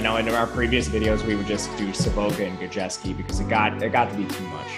know in our previous videos, we would just do Savoca and Gajewski because it got to be too much.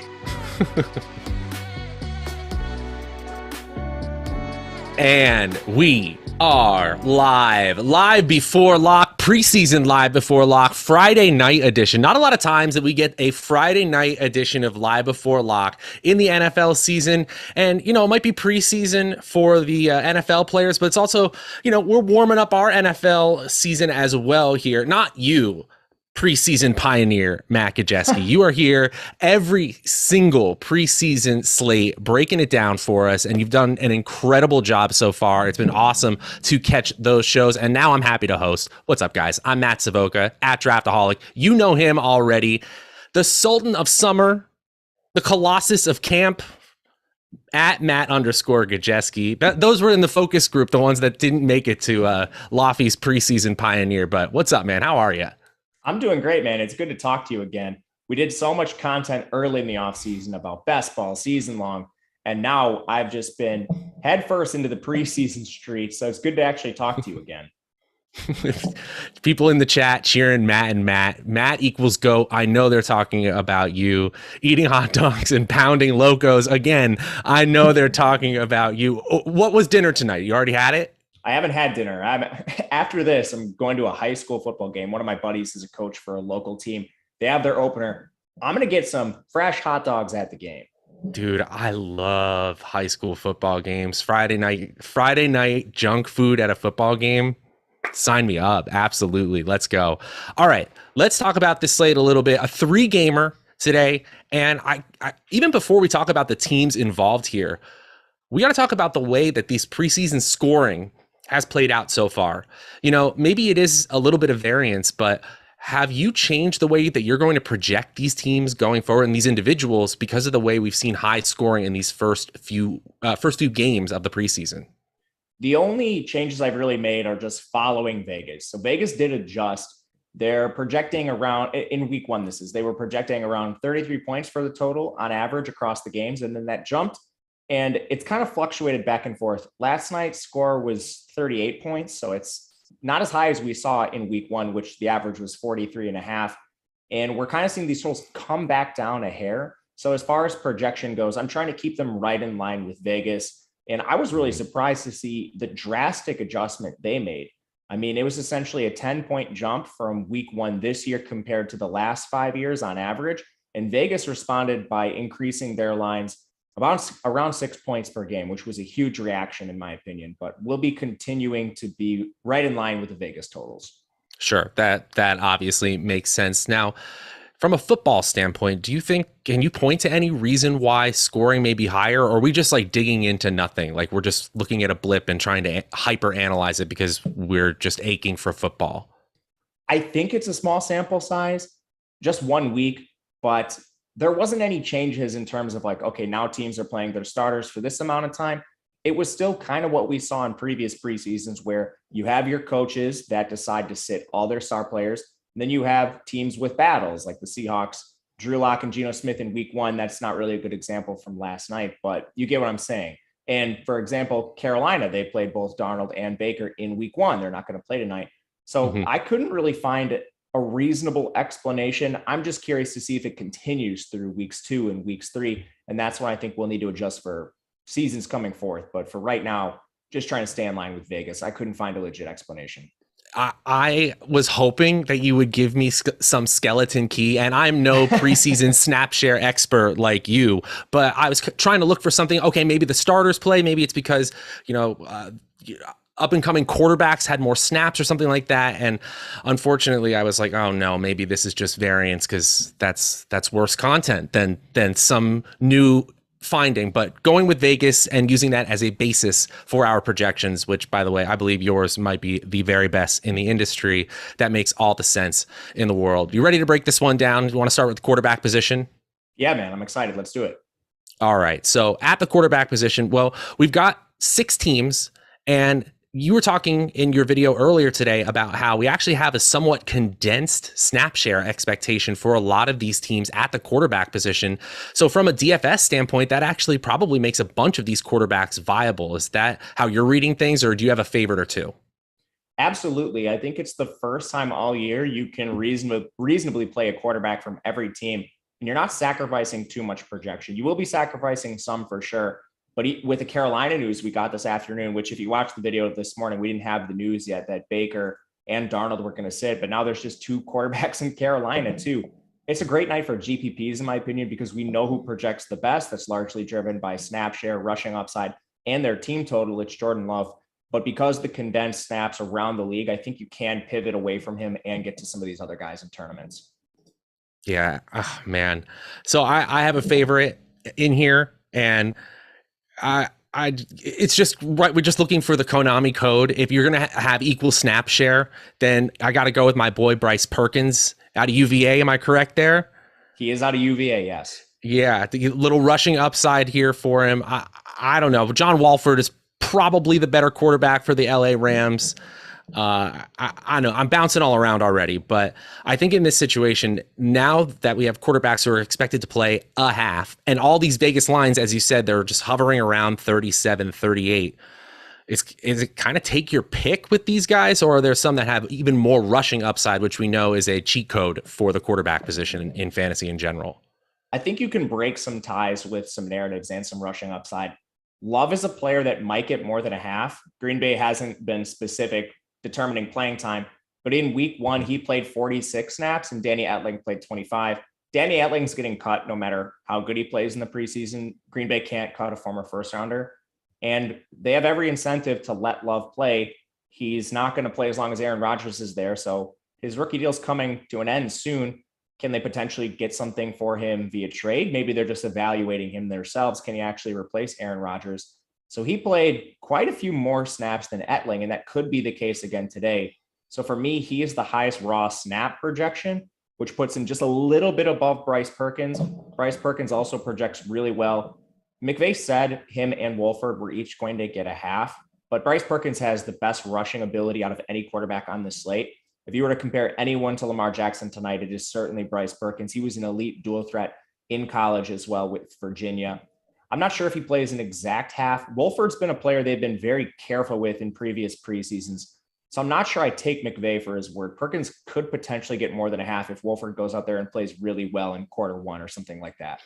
And we are live before lock, preseason live before lock, Friday night edition. Not a lot of times that we get a Friday night edition of live before lock in the NFL season. And, you know, it might be preseason for the NFL players, but it's also, you know, we're warming up our NFL season as well here. Not you, preseason pioneer, Matt Gajewski. You are here every single preseason slate, breaking it down for us, and you've done an incredible job so far. It's been awesome to catch those shows, and now I'm happy to host. What's up, guys? I'm Matt Savoca at Draftaholic. You know him already. The Sultan of Summer, the Colossus of Camp, at Matt_Gajewski. Those were in the focus group, the ones that didn't make it to Laffy's preseason pioneer. But what's up, man? How are you? I'm doing great, man. It's good to talk to you again. We did so much content early in the offseason about best ball season long, and now I've just been headfirst into the preseason street, so it's good to actually talk to you again. People in the chat cheering Matt and Matt. Matt equals GOAT. I know they're talking about you eating hot dogs and pounding locos. Again, I know they're talking about you. What was dinner tonight? You already had it? I haven't had dinner. After this, I'm going to a high school football game. One of my buddies is a coach for a local team. They have their opener. I'm going to get some fresh hot dogs at the game. Dude, I love high school football games. Friday night junk food at a football game. Sign me up. Absolutely. Let's go. All right. Let's talk about this slate a little bit. A 3-gamer today. And I even before we talk about the teams involved here, we got to talk about the way that these preseason scoring has played out so far. You know, maybe it is a little bit of variance, but have you changed the way that you're going to project these teams going forward and these individuals because of the way we've seen high scoring in these first few games of the preseason? The only changes I've really made are just following Vegas. So Vegas did adjust. They're projecting around in week 1. They were projecting around 33 points for the total on average across the games. And then that jumped. And it's kind of fluctuated back and forth. Last night's score was 38 points. So it's not as high as we saw in week 1, which the average was 43.5. And we're kind of seeing these totals come back down a hair. So as far as projection goes, I'm trying to keep them right in line with Vegas. And I was really surprised to see the drastic adjustment they made. I mean, it was essentially a 10-point jump from week 1 this year compared to the last 5 years on average. And Vegas responded by increasing their lines around 6 points per game, which was a huge reaction in my opinion, but we'll be continuing to be right in line with the Vegas totals. Sure. That obviously makes sense. Now, from a football standpoint, can you point to any reason why scoring may be higher, or are we just like digging into nothing? Like we're just looking at a blip and trying to hyper analyze it because we're just aching for football? I think it's a small sample size, just 1 week, but there wasn't any changes in terms of like, okay, now teams are playing their starters for this amount of time. It was still kind of what we saw in previous preseasons where you have your coaches that decide to sit all their star players. And then you have teams with battles like the Seahawks, Drew Lock and Geno Smith in week 1. That's not really a good example from last night, but you get what I'm saying. And for example, Carolina, they played both Darnold and Baker in week 1. They're not going to play tonight. So I couldn't really find a reasonable explanation. I'm just curious to see if it continues through weeks 2 and weeks 3. And that's when I think we'll need to adjust for seasons coming forth. But for right now, just trying to stay in line with Vegas. I couldn't find a legit explanation. I was hoping that you would give me some skeleton key, and I'm no preseason snap share expert like you, but I was trying to look for something. Okay, maybe the starters play. Maybe it's because, up and coming quarterbacks had more snaps or something like that. And unfortunately I was like, oh no, maybe this is just variance because that's worse content than some new finding. But going with Vegas and using that as a basis for our projections, which by the way, I believe yours might be the very best in the industry, that makes all the sense in the world. You ready to break this one down? You want to start with the quarterback position? Yeah, man, I'm excited. Let's do it. All right. So at the quarterback position, well, we've got 6 teams, and you were talking in your video earlier today about how we actually have a somewhat condensed snap share expectation for a lot of these teams at the quarterback position. So from a DFS standpoint, that actually probably makes a bunch of these quarterbacks viable. Is that how you're reading things, or do you have a favorite or two? Absolutely. I think it's the first time all year you can reasonably play a quarterback from every team, and you're not sacrificing too much projection. You will be sacrificing some for sure. But with the Carolina news we got this afternoon, which if you watch the video of this morning, we didn't have the news yet that Baker and Darnold were going to sit, but now there's just two quarterbacks in Carolina too. It's a great night for GPPs, in my opinion, because we know who projects the best. That's largely driven by snap share, rushing upside, and their team total. It's Jordan Love. But because the condensed snaps around the league, I think you can pivot away from him and get to some of these other guys in tournaments. Yeah, oh, man. So I have a favorite in here, and it's just right. We're just looking for the Konami code. If you're gonna have equal snap share, then I got to go with my boy Bryce Perkins out of UVA. Am I correct there? He is out of UVA, yes. Yeah, the little rushing upside here for him. I don't know. John Wolford is probably the better quarterback for the LA Rams. I know I'm bouncing all around already, but I think in this situation, now that we have quarterbacks who are expected to play a half, and all these Vegas lines, as you said, they're just hovering around 37, 38. Is it kind of take your pick with these guys, or are there some that have even more rushing upside, which we know is a cheat code for the quarterback position in fantasy in general? I think you can break some ties with some narratives and some rushing upside. Love is a player that might get more than a half. Green Bay hasn't been specific determining playing time, but in week 1, he played 46 snaps and Danny Etling played 25. Danny Etling's getting cut no matter how good he plays in the preseason. Green Bay can't cut a former first rounder, and they have every incentive to let Love play. He's not going to play as long as Aaron Rodgers is there. So his rookie deal's coming to an end soon. Can they potentially get something for him via trade? Maybe they're just evaluating him themselves. Can he actually replace Aaron Rodgers? So he played quite a few more snaps than Etling, and that could be the case again today. So for me, he is the highest raw snap projection, which puts him just a little bit above Bryce Perkins. Bryce Perkins also projects really well. McVay said him and Wolford were each going to get a half, but Bryce Perkins has the best rushing ability out of any quarterback on the slate. If you were to compare anyone to Lamar Jackson tonight, it is certainly Bryce Perkins. He was an elite dual threat in college as well with Virginia. I'm not sure if he plays an exact half. Wolford's been a player they've been very careful with in previous preseasons. So I'm not sure I take McVay for his word. Perkins could potentially get more than a half if Wolford goes out there and plays really well in quarter 1 or something like that.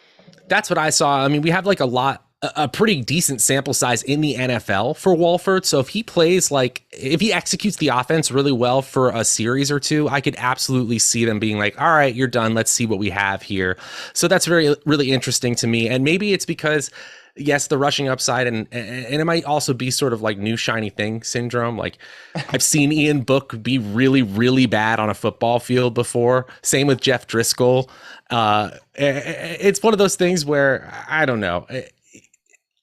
That's what I saw. I mean, we have like a pretty decent sample size in the NFL for Wolford. So if he plays if he executes the offense really well for a series or two, I could absolutely see them being like, all right, you're done. Let's see what we have here. So that's really interesting to me. And maybe it's because, yes, the rushing upside and it might also be sort of like new shiny thing syndrome. Like I've seen Ian Book be really, really bad on a football field before. Same with Jeff Driscoll. It's one of those things where I don't know.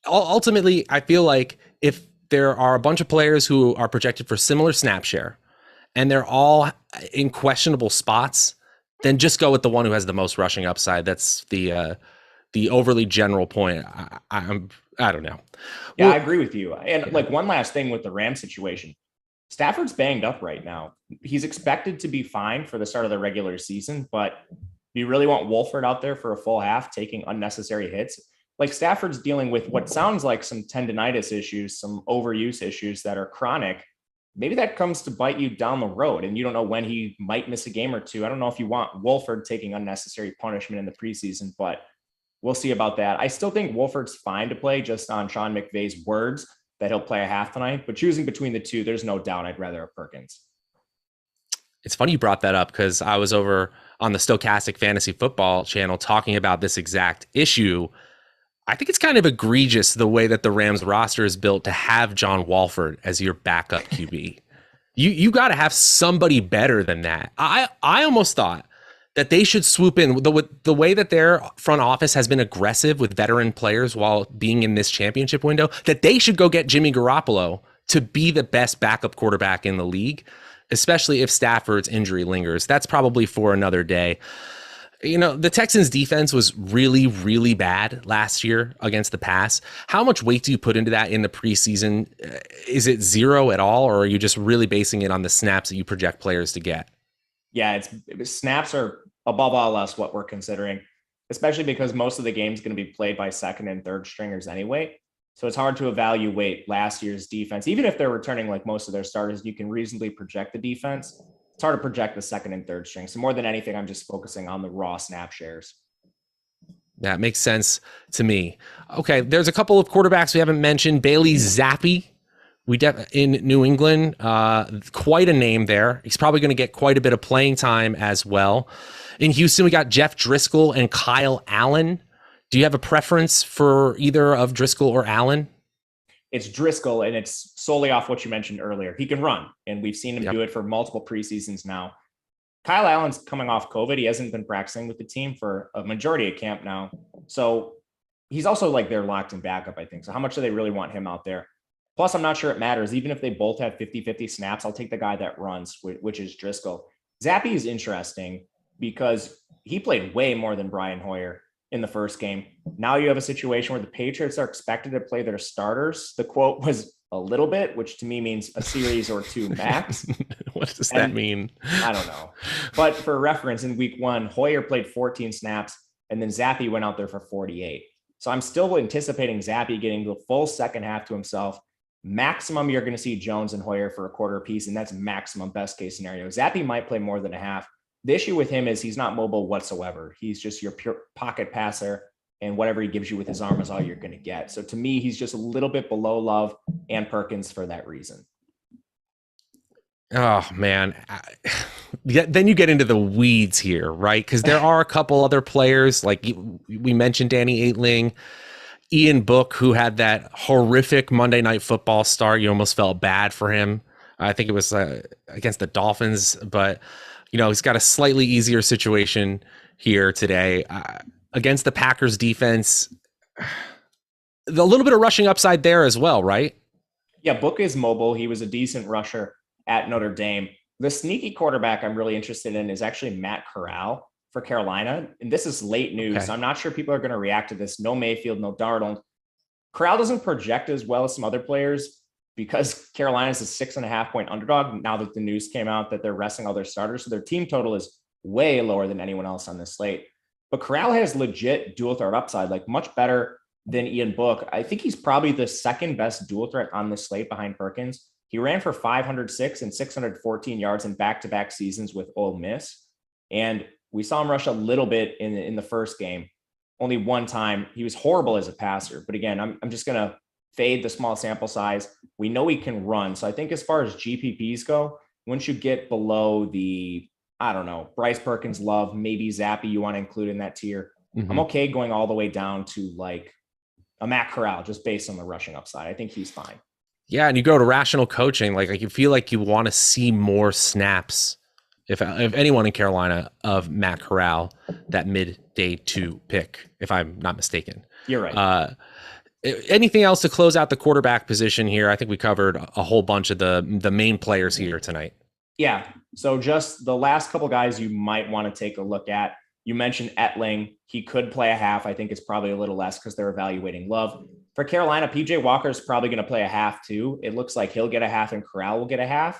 Ultimately, I feel like if there are a bunch of players who are projected for similar snap share and they're all in questionable spots, then just go with the one who has the most rushing upside. That's the overly general point. I don't know. Yeah, well, I agree with you. And one last thing with the Rams situation, Stafford's banged up right now. He's expected to be fine for the start of the regular season, but do you really want Wolford out there for a full half taking unnecessary hits? Stafford's dealing with what sounds like some tendonitis issues, some overuse issues that are chronic. Maybe that comes to bite you down the road and you don't know when he might miss a game or two. I don't know if you want Wolford taking unnecessary punishment in the preseason, but we'll see about that. I still think Wolford's fine to play just on Sean McVay's words that he'll play a half tonight, but choosing between the two, there's no doubt I'd rather have Perkins. It's funny you brought that up because I was over on the Stokastic Fantasy Football channel talking about this exact issue. I think it's kind of egregious the way that the Rams roster is built to have John Wolford as your backup QB. You got to have somebody better than that. I almost thought that they should swoop in the way that their front office has been aggressive with veteran players while being in this championship window, that they should go get Jimmy Garoppolo to be the best backup quarterback in the league, especially if Stafford's injury lingers. That's probably for another day. You know, the Texans defense was really, really bad last year against the pass. How much weight do you put into that in the preseason? Is it 0 at all, or are you just really basing it on the snaps that you project players to get? Yeah, snaps are above all else what we're considering, especially because most of the game's going to be played by second and third stringers anyway. So it's hard to evaluate last year's defense. Even if they're returning like most of their starters, you can reasonably project the defense. It's hard to project the second and third string. So more than anything, I'm just focusing on the raw snap shares. That makes sense to me. Okay, there's a couple of quarterbacks we haven't mentioned. Bailey Zappi, in New England, quite a name there. He's probably going to get quite a bit of playing time as well. In Houston, we got Jeff Driscoll and Kyle Allen. Do you have a preference for either of Driscoll or Allen? It's Driscoll, and it's solely off what you mentioned earlier. He can run, and we've seen him do it for multiple preseasons now. Kyle Allen's coming off COVID. He hasn't been practicing with the team for a majority of camp now. So he's also like their locked-in backup, I think. So how much do they really want him out there? Plus, I'm not sure it matters. Even if they both have 50-50 snaps, I'll take the guy that runs, which is Driscoll. Zappy is interesting because he played way more than Brian Hoyer in the first game. Now you have a situation where the Patriots are expected to play their starters. The quote was a little bit, which to me means a series or two max. What does that mean? I don't know. But for reference, in week 1, Hoyer played 14 snaps, and then Zappy went out there for 48. So I'm still anticipating Zappy getting the full second half to himself. Maximum, you're going to see Jones and Hoyer for a quarter apiece, and that's maximum best case scenario. Zappy might play more than a half. The issue with him is he's not mobile whatsoever. He's just your pure pocket passer, and whatever he gives you with his arm is all you're going to get. So to me, he's just a little bit below Love and Perkins for that reason. Oh, man. Then you get into the weeds here, right? Because there are a couple other players, like we mentioned Danny Aitling, Ian Book, who had that horrific Monday Night Football start. You almost felt bad for him. I think it was against the Dolphins, but he's got a slightly easier situation here today against the Packers defense. A little bit of rushing upside there as well, right? Yeah, Book is mobile. He was a decent rusher at Notre Dame. The sneaky quarterback I'm really interested in is actually Matt Corral for Carolina. And this is late news. Okay. I'm not sure people are going to react to this. No Mayfield, no Darnold. Corral doesn't project as well as some other players because Carolina's a 6.5 point underdog now that the news came out that they're resting all their starters. So their team total is way lower than anyone else on this slate. But Corral has legit dual threat upside, like much better than Ian Book. I think he's probably the second best dual threat on this slate behind Perkins. He ran for 506 and 614 yards in back-to-back seasons with Ole Miss. And we saw him rush a little bit in the first game. Only one time. He was horrible as a passer. But again, I'm just going to fade the small sample size. We know he can run. So I think as far as GPPs go, once you get below the, I don't know, Bryce, Perkins, Love, maybe Zappy you want to include in that tier, I'm okay going all the way down to like a Matt Corral just based on the rushing upside. I think he's fine. Yeah, and you go to rational coaching, like you feel like you want to see more snaps, if anyone in Carolina, of Matt Corral, that midday 2 pick, if I'm not mistaken. You're right. Anything else to close out the quarterback position here? I think we covered a whole bunch of the main players here tonight. Yeah, so just the last couple guys you might want to take a look at. You mentioned Etling. He could play a half. I think it's probably a little less because they're evaluating Love. For Carolina, PJ Walker is probably going to play a half too. It looks like he'll get a half and Corral will get a half.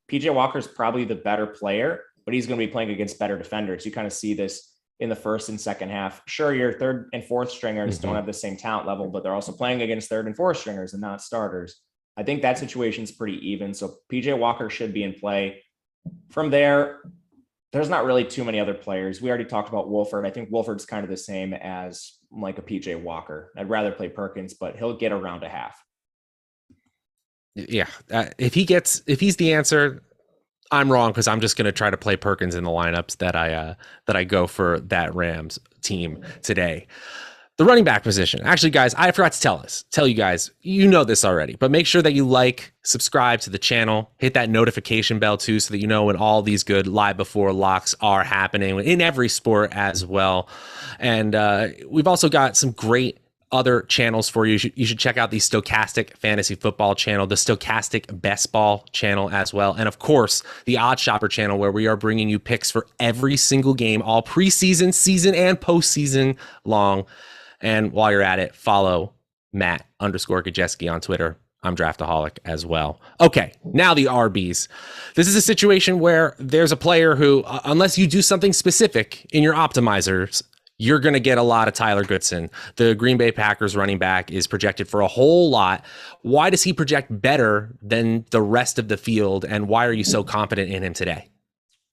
PJ Walker is probably the better player, but he's going to be playing against better defenders. You kind of see this in the first and second half. Sure, your third and fourth stringers don't have the same talent level, but they're also playing against third and fourth stringers and not starters. I think that situation's pretty even. So PJ Walker should be in play. From there, there's not really too many other players. We already talked about Wolford. I think Wolford's kind of the same as like a PJ Walker. I'd rather play Perkins, but he'll get around a half. Yeah. If he's the answer, I'm wrong because I'm just going to try to play Perkins in the lineups that I go for that Rams team today. The running back position. Actually, guys, I forgot to tell you guys, you know this already, but make sure that you subscribe to the channel, hit that notification bell too, so that you know when all these good live before locks are happening in every sport as well. And we've also got some great other channels for you. You should check out the Stokastic Fantasy Football channel, the Stokastic Best Ball channel as well. And of course, the Odd Shopper channel, where we are bringing you picks for every single game, all preseason, season, and postseason long. And while you're at it, follow Matt_Gajewski on Twitter. I'm Draftaholic as well. Okay, now the RBs. This is a situation where there's a player who, unless you do something specific in your optimizers, you're going to get a lot of Tyler Goodson. The Green Bay Packers running back is projected for a whole lot. Why does he project better than the rest of the field, and why are you so confident in him today?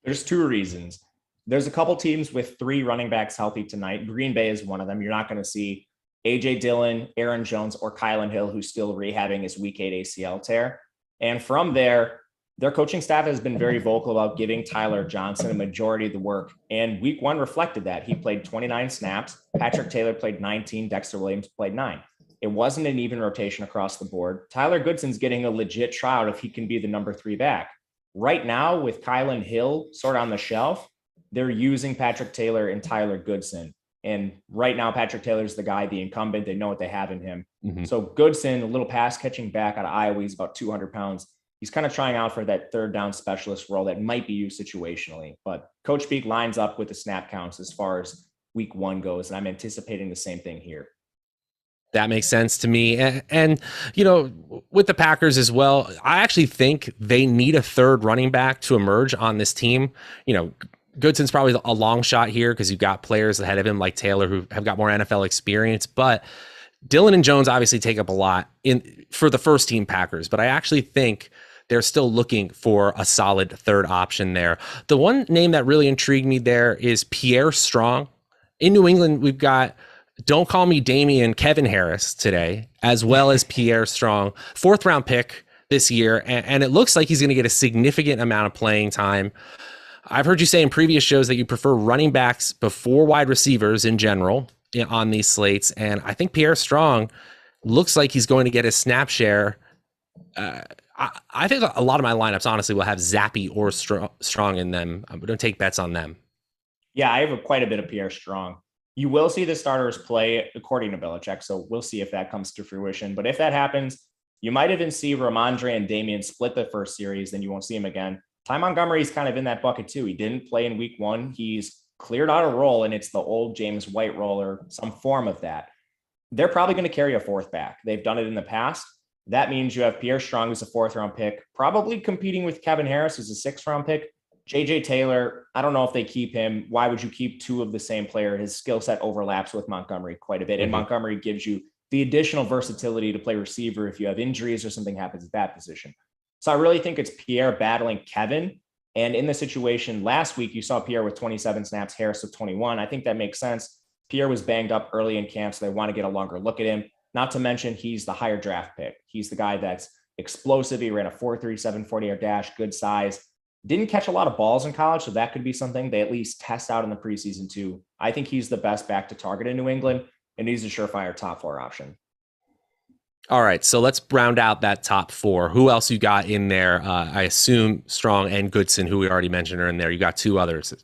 There's two reasons. There's a couple teams with 3 running backs healthy tonight. Green Bay is one of them. You're not going to see A.J. Dillon, Aaron Jones, or Kylan Hill, who's still rehabbing his Week 8 ACL tear. And from there, their coaching staff has been very vocal about giving Tyler Johnson a majority of the work. And Week 1 reflected that. He played 29 snaps. Patrick Taylor played 19. Dexter Williams played 9. It wasn't an even rotation across the board. Tyler Goodson's getting a legit tryout if he can be the number 3 back. Right now, with Kylan Hill sort of on the shelf, they're using Patrick Taylor and Tyler Goodson. And right now, Patrick Taylor's the guy, the incumbent. They know what they have in him. Mm-hmm. So Goodson, a little pass catching back out of Iowa, he's about 200 pounds. He's kind of trying out for that third down specialist role that might be used situationally. But Coach Beak lines up with the snap counts as far as Week 1 goes. And I'm anticipating the same thing here. That makes sense to me. And, you know, with the Packers as well, I actually think they need a third running back to emerge on this team. You know, Goodson's probably a long shot here because you've got players ahead of him like Taylor who have got more NFL experience. But Dillon and Jones obviously take up a lot for the first team Packers. But I actually think they're still looking for a solid third option there. The one name that really intrigued me there is Pierre Strong. In New England, we've got Don't Call Me Dameon, Kevin Harris today, as well as Pierre Strong, 4th round pick this year. And it looks like he's going to get a significant amount of playing time. I've heard you say in previous shows that you prefer running backs before wide receivers in general on these slates. And I think Pierre Strong looks like he's going to get a snap share. I think a lot of my lineups, honestly, will have Zappy or Strong in them. We don't take bets on them. Yeah, I have quite a bit of Pierre Strong. You will see the starters play according to Belichick, so we'll see if that comes to fruition. But if that happens, you might even see Ramondre and Dameon split the first series, then you won't see him again. Ty Montgomery's kind of in that bucket too. He didn't play in Week 1. He's cleared out a role, and it's the old James White role or some form of that. They're probably going to carry a 4th back. They've done it in the past. That means you have Pierre Strong, who's a 4th round pick, probably competing with Kevin Harris, who's a 6th round pick. JJ Taylor, I don't know if they keep him. Why would you keep 2 of the same player? His skill set overlaps with Montgomery quite a bit. And Montgomery gives you the additional versatility to play receiver if you have injuries or something happens at that position. So I really think it's Pierre battling Kevin. And in the situation last week, you saw Pierre with 27 snaps, Harris with 21. I think that makes sense. Pierre was banged up early in camp, so they want to get a longer look at him. Not to mention, he's the higher draft pick. He's the guy that's explosive. He ran a 4.37 40-yard dash, good size. Didn't catch a lot of balls in college, so that could be something they at least test out in the preseason too. I think he's the best back to target in New England, and he's a surefire top 4 option. All right, so let's round out that top 4. Who else you got in there? I assume Strong and Goodson, who we already mentioned, are in there. You got 2 others.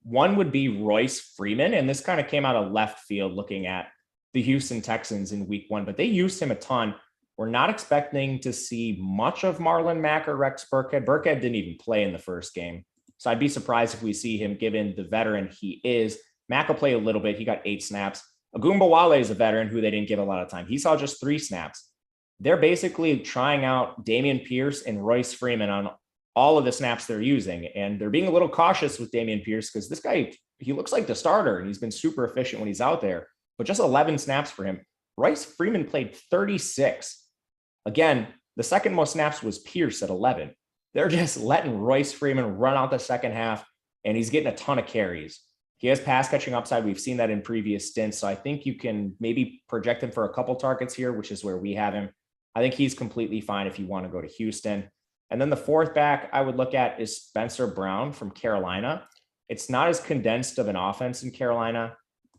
One would be Royce Freeman, and this kind of came out of left field looking at the Houston Texans in Week 1, but they used him a ton. We're not expecting to see much of Marlon Mack or Rex Burkhead. Burkhead didn't even play in the first game, so I'd be surprised if we see him given the veteran he is. Mack will play a little bit. He got 8 snaps. Agumbawale is a veteran who they didn't give a lot of time. He saw just 3 snaps. They're basically trying out Dameon Pierce and Royce Freeman on all of the snaps they're using, and they're being a little cautious with Dameon Pierce because this guy, he looks like the starter, and he's been super efficient when he's out there. But just 11 snaps for him. Royce Freeman played 36. Again, the second most snaps was Pierce at 11. They're just letting Royce Freeman run out the second half, and he's getting a ton of carries. He has pass catching upside. We've seen that in previous stints. So I think you can maybe project him for a couple targets here, which is where we have him. I think he's completely fine if you want to go to Houston. And then the 4th back I would look at is Spencer Brown from Carolina. It's not as condensed of an offense in Carolina,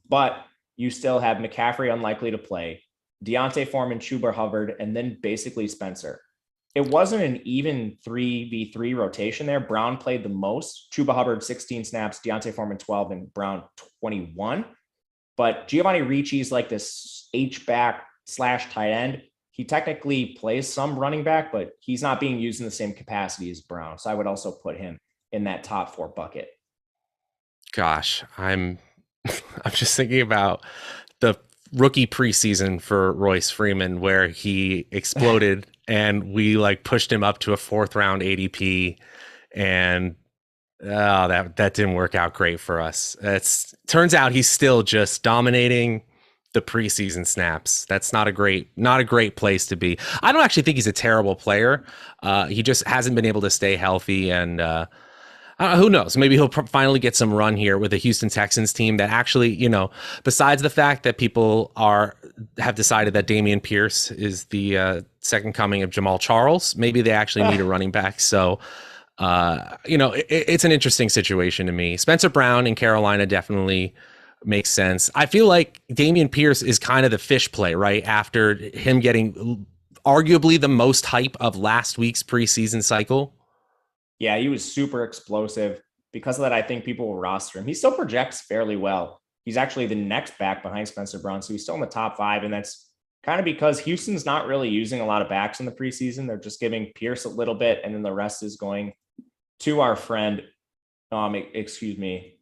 but you still have McCaffrey unlikely to play, Deontay Foreman, Chuba Hubbard, and then basically Spencer. It wasn't an even 3v3 rotation there. Brown played the most. Chuba Hubbard, 16 snaps, Deontay Foreman, 12, and Brown, 21. But Giovanni Ricci's like this H-back / tight end. He technically plays some running back, but he's not being used in the same capacity as Brown. So I would also put him in that top 4 bucket. Gosh, I'm just thinking about the rookie preseason for Royce Freeman where he exploded and we like pushed him up to a 4th round ADP, and Oh, that didn't work out great for us. Turns out he's still just dominating the preseason snaps. That's not a great place to be. I don't actually think he's a terrible player. He just hasn't been able to stay healthy, and who knows? Maybe he'll finally get some run here with the Houston Texans team that actually, besides the fact that people have decided that Dameon Pierce is the second coming of Jamal Charles, maybe they actually need a running back. So, it's an interesting situation to me. Spencer Brown in Carolina definitely makes sense. I feel like Dameon Pierce is kind of the fish play, right? After him getting arguably the most hype of last week's preseason cycle. Yeah, he was super explosive. Because of that, I think people will roster him. He still projects fairly well. He's actually the next back behind Spencer Brown, so he's still in the top 5, and that's kind of because Houston's not really using a lot of backs in the preseason. They're just giving Pierce a little bit, and then the rest is going to our friend, excuse me.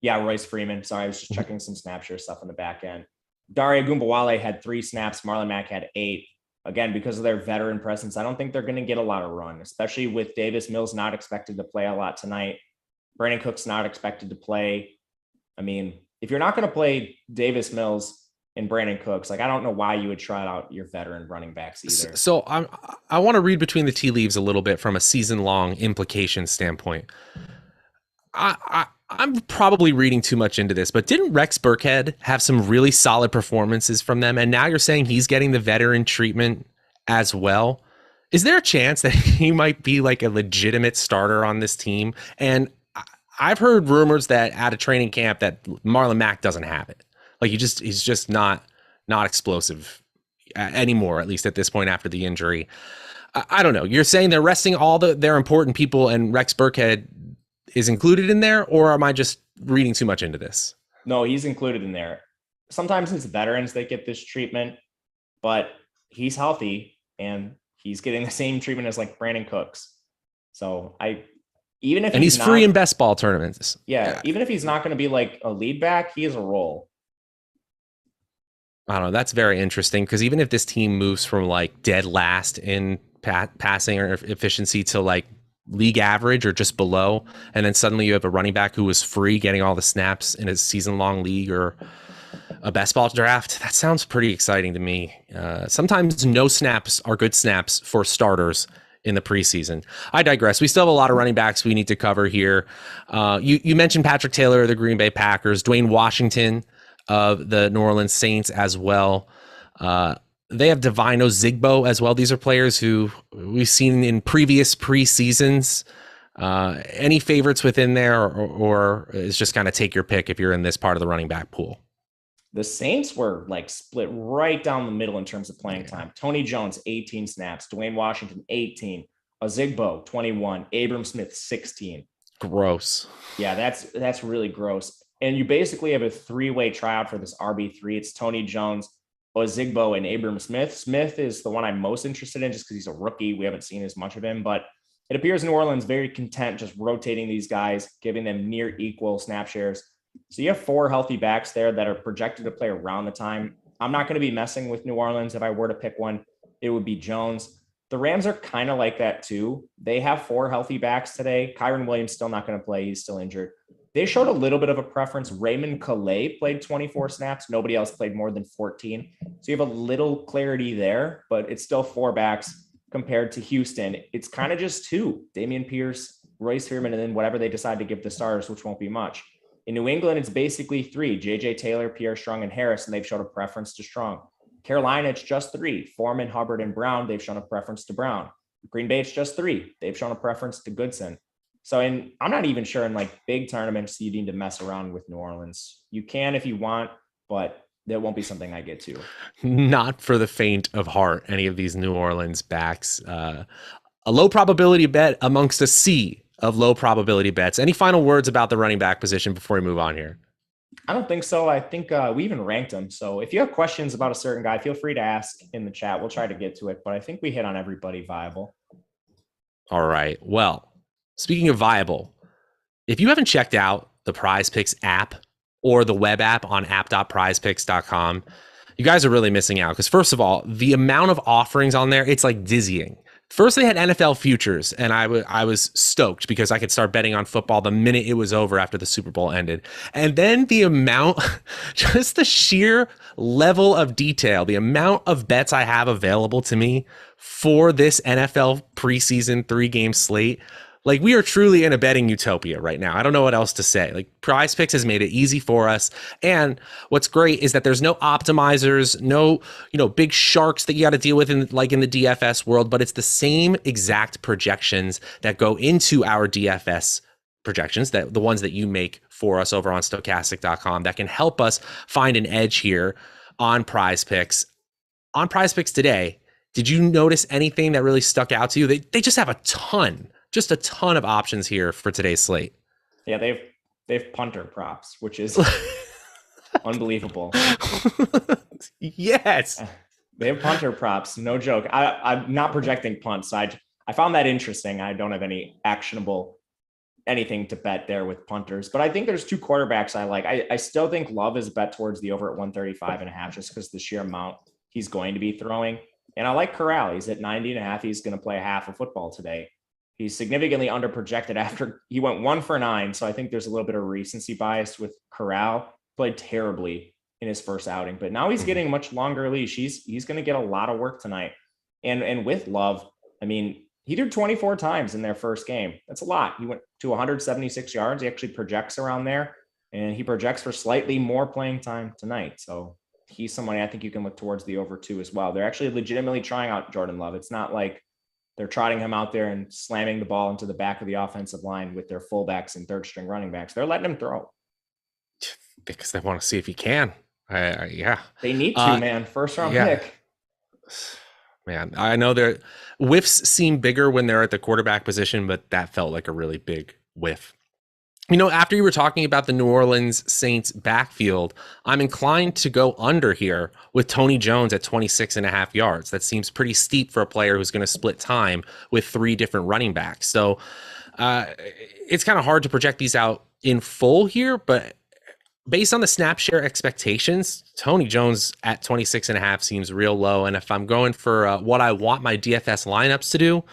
Yeah, Royce Freeman. Sorry, I was just checking some Snapshare stuff on the back end. Dare Ogunbowale had 3 snaps. Marlon Mack had 8. Again, because of their veteran presence, I don't think they're going to get a lot of run, especially with Davis Mills not expected to play a lot tonight. Brandon Cook's not expected to play. I mean, if you're not going to play Davis Mills and Brandon Cooks, I don't know why you would try out your veteran running backs either. So I want to read between the tea leaves a little bit from a season-long implication standpoint. I'm probably reading too much into this, but didn't Rex Burkhead have some really solid performances from them? And now you're saying he's getting the veteran treatment as well. Is there a chance that he might be like a legitimate starter on this team? And I've heard rumors that at a training camp that Marlon Mack doesn't have it. Like he's just not explosive anymore, at least at this point after the injury. I don't know. You're saying they're resting all their important people and Rex Burkhead is included in there, or am I just reading too much into this? No, he's included in there. Sometimes it's veterans that get this treatment, but he's healthy and he's getting the same treatment as like Brandon Cooks. So even if he's free in best ball tournaments. Yeah, even if he's not going to be like a lead back, he is a role. I don't know. That's very interesting because even if this team moves from like dead last in passing or efficiency to like league average or just below, and then suddenly you have a running back who was free getting all the snaps in a season-long league or a best ball draft, that sounds pretty exciting to me. Sometimes no snaps are good snaps for starters in the preseason. I digress. We still have a lot of running backs we need to cover here. You mentioned Patrick Taylor of the Green Bay Packers, Dwayne Washington of the New Orleans Saints as well. They have Divino Zigbo as well. These are players who we've seen in previous preseasons. Any favorites within there, or is just kind of take your pick if you're in this part of the running back pool? The Saints were like split right down the middle in terms of playing time. Tony Jones, 18 snaps. Dwayne Washington, 18. Zigbo, 21. Abram Smith, 16. Gross. Yeah, that's really gross. And you basically have a 3-way tryout for this RB3. It's Tony Jones, Zigbo, and Abram Smith. Smith is the one I'm most interested in just because he's a rookie. We haven't seen as much of him, but it appears New Orleans very content just rotating these guys, giving them near equal snap shares. So you have 4 healthy backs there that are projected to play around the time. I'm not going to be messing with New Orleans. If I were to pick one, it would be Jones. The Rams are kind of like that too. They have 4 healthy backs today. Kyron Williams still not going to play. He's still injured. They showed a little bit of a preference. Raymond Calais played 24 snaps. Nobody else played more than 14. So you have a little clarity there, but it's still 4 backs compared to Houston. It's kind of just 2, Dameon Pierce, Royce Freeman, and then whatever they decide to give the stars, which won't be much. In New England, it's basically 3, JJ Taylor, Pierre Strong, and Harris, and they've shown a preference to Strong. Carolina, it's just 3, Foreman, Hubbard, and Brown. They've shown a preference to Brown. Green Bay, it's just 3. They've shown a preference to Goodson. So I'm not even sure in like big tournaments you need to mess around with New Orleans. You can if you want, but that won't be something I get to. Not for the faint of heart, any of these New Orleans backs. A low probability bet amongst a sea of low probability bets. Any final words about the running back position before we move on here? I don't think so. I think we even ranked them. So if you have questions about a certain guy, feel free to ask in the chat. We'll try to get to it, but I think we hit on everybody viable. All right. Well, speaking of viable, if you haven't checked out the Prize Picks app or the web app on app.prizepicks.com, you guys are really missing out. Because first of all, the amount of offerings on there, it's like dizzying. First, they had NFL futures, and I was stoked because I could start betting on football the minute it was over after the Super Bowl ended. And then the amount, just the sheer level of detail, the amount of bets I have available to me for this NFL preseason 3-game slate. Like, we are truly in a betting utopia right now. I don't know what else to say. Like, Prize Picks has made it easy for us. And what's great is that there's no optimizers, no, big sharks that you got to deal with in the DFS world, but it's the same exact projections that go into our DFS projections, that the ones that you make for us over on stokastic.com, that can help us find an edge here on Prize Picks. On Prize Picks today, did you notice anything that really stuck out to you? They just have a ton of options here for today's slate. Yeah, they've punter props, which is unbelievable. Yes. They have punter props, no joke. I'm not projecting punts. I found that interesting. I don't have any actionable anything to bet there with punters, but I think there's 2 quarterbacks I like. I still think Love is a bet towards the over at 135.5 just because the sheer amount he's going to be throwing. And I like Corral. He's at 90.5. He's going to play half of football today. He's significantly underprojected after he went 1 for 9. So I think there's a little bit of recency bias with Corral. Played terribly in his first outing, but now he's getting much longer leash. He's going to get a lot of work tonight. And with Love, I mean, he threw 24 times in their first game. That's a lot. He went to 176 yards. He actually projects around there, and he projects for slightly more playing time tonight. So he's someone I think you can look towards the over 2 as well. They're actually legitimately trying out Jordan Love. It's not like they're trotting him out there and slamming the ball into the back of the offensive line with their fullbacks and third string running backs. They're letting him throw. Because they want to see if he can. Yeah. They need to, man. First round pick. Man, I know their whiffs seem bigger when they're at the quarterback position, but that felt like a really big whiff. After you were talking about the New Orleans Saints backfield, I'm inclined to go under here with Tony Jones at 26.5 yards. That seems pretty steep for a player who's going to split time with 3 different running backs. So it's kind of hard to project these out in full here, but based on the snap share expectations, Tony Jones at 26.5 seems real low. And if I'm going for what I want my DFS lineups to do,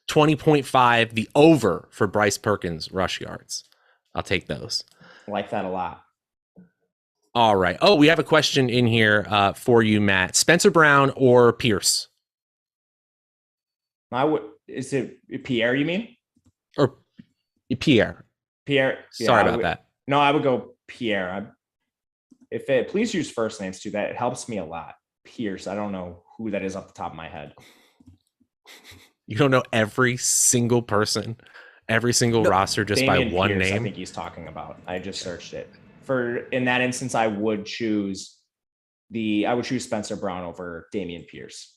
20.5, the over for Bryce Perkins rush yards. I'll take those. I like that a lot. All right. Oh, we have a question in here for you, Matt. Spencer Brown or Pierce? Is it Pierre, you mean? Or Pierre. Pierre. Yeah, Sorry about that. No, I would go Pierre. Please use first names too. That helps me a lot. Pierce. I don't know who that is off the top of my head. You don't know every single person, every single roster just Dameon by one Pierce, name? I think he's talking about. I just searched it. In that instance, I would choose Spencer Brown over Dameon Pierce.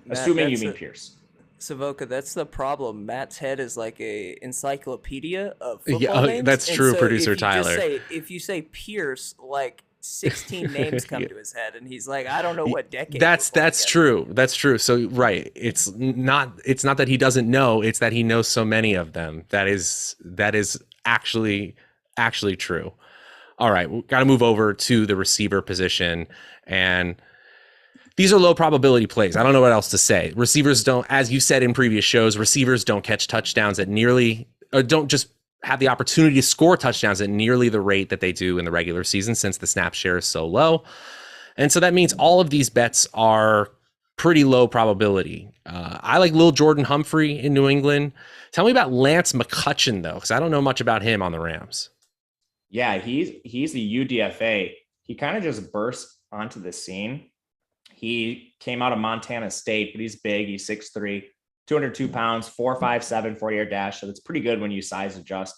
Matt, assuming you mean Pierce. Savoca, that's the problem. Matt's head is like a encyclopedia of football names. That's true, so producer Tyler. If you say Pierce, like 16 names come to his head, and he's like, I don't know what decade. That's true. That's true. So right, it's not that he doesn't know; it's that he knows so many of them. That is actually true. All right, we got to move over to the receiver position, and these are low probability plays. I don't know what else to say. Receivers don't, as you said in previous shows, receivers don't catch touchdowns at nearly, or don't just have the opportunity to score touchdowns at nearly the rate that they do in the regular season since the snap share is so low. And so that means all of these bets are pretty low probability. I like Lil Jordan Humphrey in New England. Tell me about Lance McCutcheon, though, because I don't know much about him on the Rams. Yeah, he's a UDFA. He kind of just burst onto the scene. He came out of Montana State, but he's big. He's 6'3", 202 pounds, 4.57 40-yard dash. So that's pretty good when you size adjust.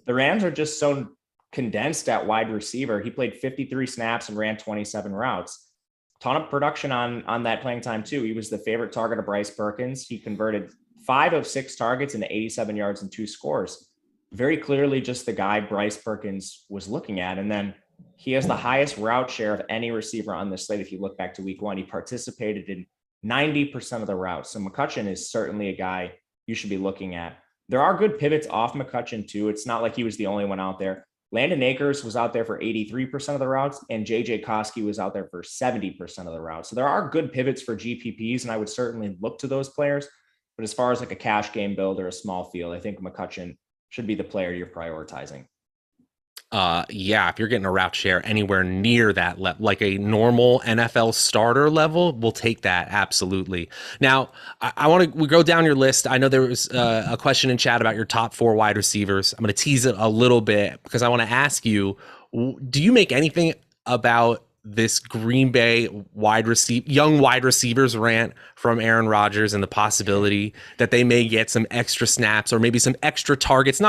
The Rams are just so condensed at wide receiver. He played 53 snaps and ran 27 routes. Ton of production on that playing time too. He was the favorite target of Bryce Perkins. He converted 5 of 6 targets into 87 yards and 2 scores. Very clearly just the guy Bryce Perkins was looking at. And then he has the highest route share of any receiver on this slate. If you look back to week 1, he participated in 90% of the routes. So McCutcheon is certainly a guy you should be looking at. There are good pivots off McCutcheon too. It's not like he was the only one out there. Landon Akers was out there for 83% of the routes, and JJ Koski was out there for 70% of the routes. So there are good pivots for GPPs, and I would certainly look to those players. But as far as like a cash game build or a small field, I think McCutchen should be the player you're prioritizing. Yeah, if you're getting a route share anywhere near that, like a normal NFL starter level, we'll take that. Absolutely. Now, I want to, we go down your list. I know there was a question in chat about your top 4 wide receivers. I'm going to tease it a little bit because I want to ask you, do you make anything about this Green Bay young wide receivers rant from Aaron Rodgers and the possibility that they may get some extra snaps or maybe some extra targets,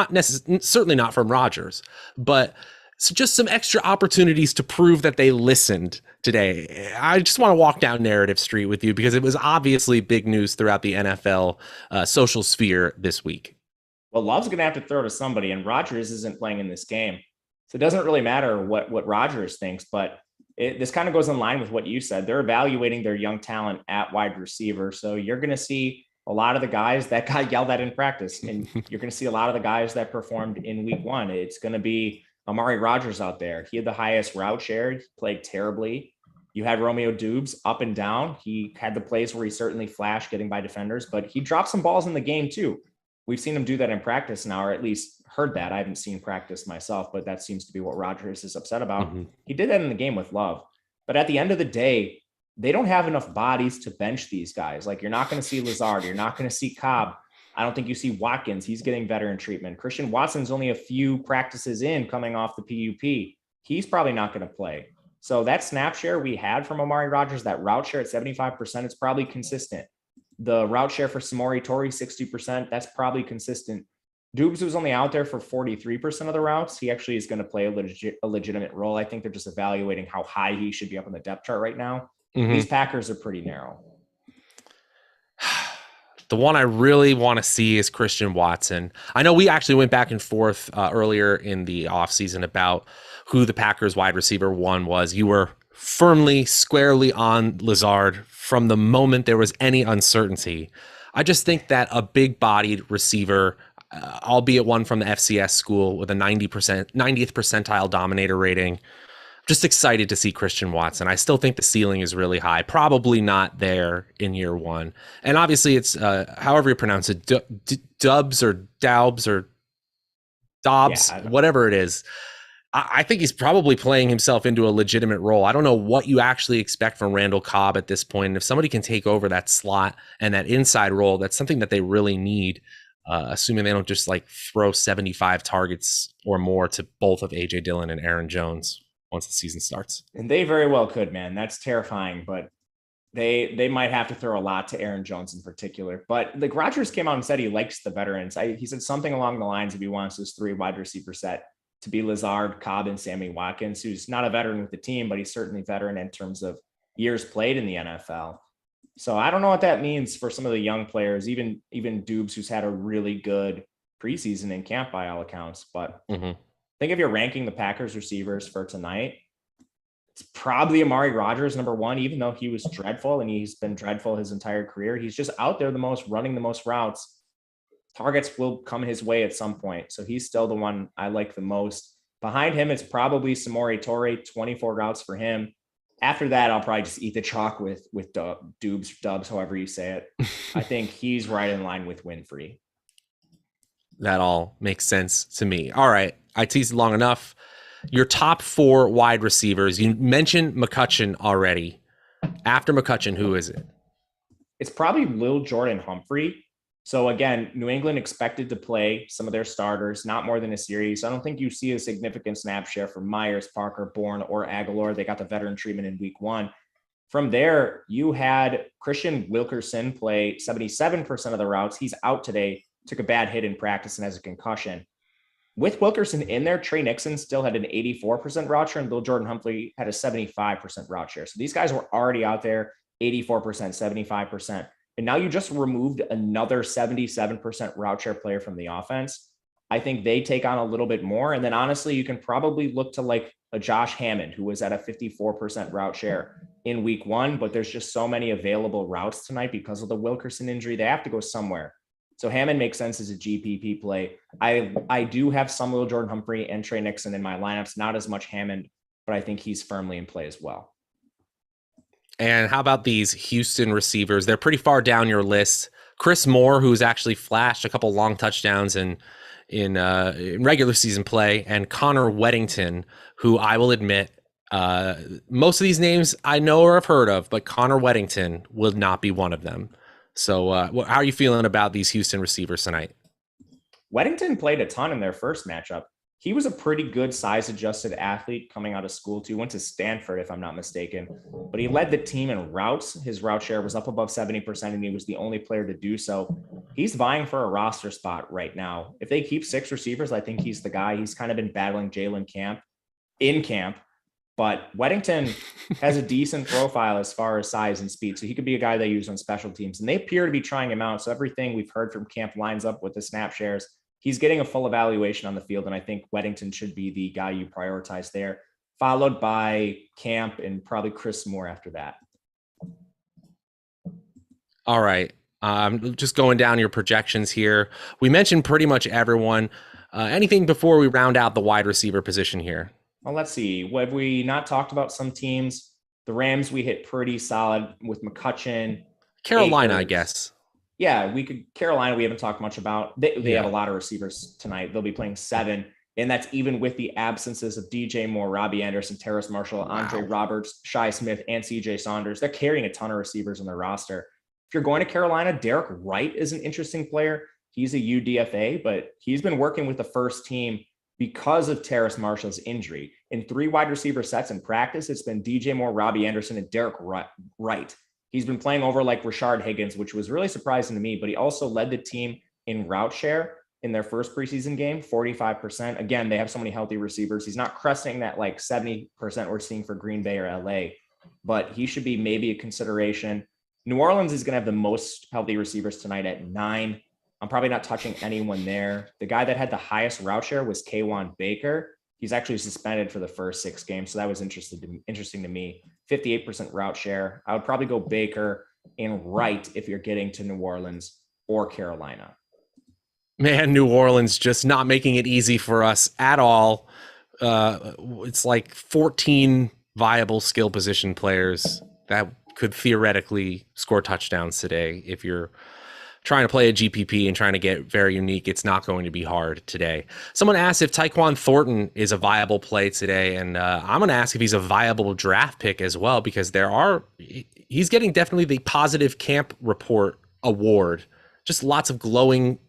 certainly not from Rodgers, but just some extra opportunities to prove that they listened today? I just want to walk down narrative street with you because it was obviously big news throughout the NFL social sphere this week. Well, Love's going to have to throw to somebody, and Rodgers isn't playing in this game. So it doesn't really matter what Rodgers thinks, but this kind of goes in line with what you said. They're evaluating their young talent at wide receiver. So you're going to see a lot of the guys that got yelled at in practice, and you're going to see a lot of the guys that performed in week 1. It's going to be Amari Rodgers out there. He had the highest route share. He played terribly. You had Romeo Doubs up and down. He had the plays where he certainly flashed getting by defenders, but he dropped some balls in the game too. We've seen him do that in practice now, or at least heard that. I haven't seen practice myself, but that seems to be what Rodgers is upset about. Mm-hmm. He did that in the game with Love. But at the end of the day, they don't have enough bodies to bench these guys. Like, you're not going to see Lazard. You're not going to see Cobb. I don't think you see Watkins. He's getting veteran treatment. Christian Watson's only a few practices in coming off the PUP. He's probably not going to play. So that snap share we had from Amari Rodgers, that route share at 75%, it's probably consistent. The route share for Samori Torrey, 60%, that's probably consistent. Doubs was only out there for 43% of the routes. He actually is going to play a legitimate role. I think they're just evaluating how high he should be up on the depth chart right now. Mm-hmm. These Packers are pretty narrow. The one I really want to see is Christian Watson. I know we actually went back and forth earlier in the offseason about who the Packers wide receiver 1 was. You were firmly, squarely on Lazard from the moment there was any uncertainty. I just think that a big-bodied receiver, albeit one from the FCS school with a 90th percentile dominator rating, just excited to see Christian Watson. I still think the ceiling is really high, probably not there in year 1. And obviously it's however you pronounce it, Doubs or Doubs or Dobbs, whatever it is. I think he's probably playing himself into a legitimate role. I don't know what you actually expect from Randall Cobb at this point. And if somebody can take over that slot and that inside role, that's something that they really need, assuming they don't just like throw 75 targets or more to both of A.J. Dillon and Aaron Jones once the season starts. And they very well could, man. That's terrifying, but they might have to throw a lot to Aaron Jones in particular. But like, Rodgers came out and said he likes the veterans. He said something along the lines of he wants his 3 wide receiver set to be Lazard, Cobb, and Sammy Watkins, who's not a veteran with the team, but he's certainly veteran in terms of years played in the NFL. So I don't know what that means for some of the young players, even Doubs, who's had a really good preseason in camp by all accounts. But I think if you're ranking the Packers receivers for tonight, it's probably Amari Rodgers, number 1, even though he was dreadful and he's been dreadful his entire career. He's just out there the most, running the most routes. Targets will come his way at some point. So he's still the one I like the most. Behind him, it's probably Samori Torrey, 24 routes for him. After that, I'll probably just eat the chalk with Doubs, however you say it. I think he's right in line with Winfrey. That all makes sense to me. All right. I teased long enough. Your top 4 wide receivers. You mentioned McCutchen already. After McCutchen, who is it? It's probably Lil Jordan Humphrey. So again, New England expected to play some of their starters, not more than a series. I don't think you see a significant snap share from Myers, Parker, Bourne, or Aguilar. They got the veteran treatment in week 1. From there, you had Christian Wilkerson play 77% of the routes. He's out today, took a bad hit in practice and has a concussion. With Wilkerson in there, Trey Nixon still had an 84% route share, and Lil Jordan Humphrey had a 75% route share. So these guys were already out there, 84%, 75%. And now you just removed another 77% route share player from the offense. I think they take on a little bit more. And then honestly, you can probably look to like a Josh Hammond, who was at a 54% route share in week 1, but there's just so many available routes tonight because of the Wilkerson injury. They have to go somewhere. So Hammond makes sense as a GPP play. I do have some Lil Jordan Humphrey and Trey Nixon in my lineups, not as much Hammond, but I think he's firmly in play as well. And how about these Houston receivers? They're pretty far down your list, Chris Moore, who's actually flashed a couple long touchdowns in regular season play, and Connor Weddington, who I will admit, most of these names I know or have heard of, but Connor Weddington will not be one of them. So how are you feeling about these Houston receivers tonight? Weddington played a ton in their first matchup. He was a pretty good size-adjusted athlete coming out of school, too. Went to Stanford, if I'm not mistaken. But he led the team in routes. His route share was up above 70%, and he was the only player to do so. He's vying for a roster spot right now. If they keep 6 receivers, I think he's the guy. He's kind of been battling Jalen Camp in camp. But Weddington has a decent profile as far as size and speed. So he could be a guy they use on special teams. And they appear to be trying him out. So everything we've heard from camp lines up with the snap shares. He's getting a full evaluation on the field, and I think Weddington should be the guy you prioritize there, followed by Camp and probably Chris Moore after that. All right. Just going down your projections here. We mentioned pretty much everyone. Anything before we round out the wide receiver position here? Well, let's see. Have we not talked about some teams? The Rams, we hit pretty solid with McCutcheon. Carolina, Akers. I guess. Yeah, Carolina, we haven't talked much about. They have a lot of receivers tonight. They'll be playing 7, and that's even with the absences of DJ Moore, Robbie Anderson, Terrace Marshall, Andre Roberts, Shi Smith, and CJ Saunders. They're carrying a ton of receivers on their roster. If you're going to Carolina, Derek Wright is an interesting player. He's a UDFA, but he's been working with the first team because of Terrace Marshall's injury. In 3 wide receiver sets in practice, it's been DJ Moore, Robbie Anderson, and Derek Wright. He's been playing over like Rashard Higgins, which was really surprising to me, but he also led the team in route share in their first preseason game, 45%. Again, they have so many healthy receivers. He's not cresting that like 70% we're seeing for Green Bay or LA, but he should be maybe a consideration. New Orleans is going to have the most healthy receivers tonight at 9. I'm probably not touching anyone there. The guy that had the highest route share was Kaywan Baker. He's actually suspended for the first 6 games, so that was interesting to me. 58% route share. I would probably go Baker and Wright if you're getting to New Orleans or Carolina. Man, New Orleans just not making it easy for us at all. It's like 14 viable skill position players that could theoretically score touchdowns today. If you're trying to play a GPP and trying to get very unique, it's not going to be hard today. Someone asked if Tyquan Thornton is a viable play today, and I'm going to ask if he's a viable draft pick as well, because he's getting definitely the positive camp report award. Just lots of glowing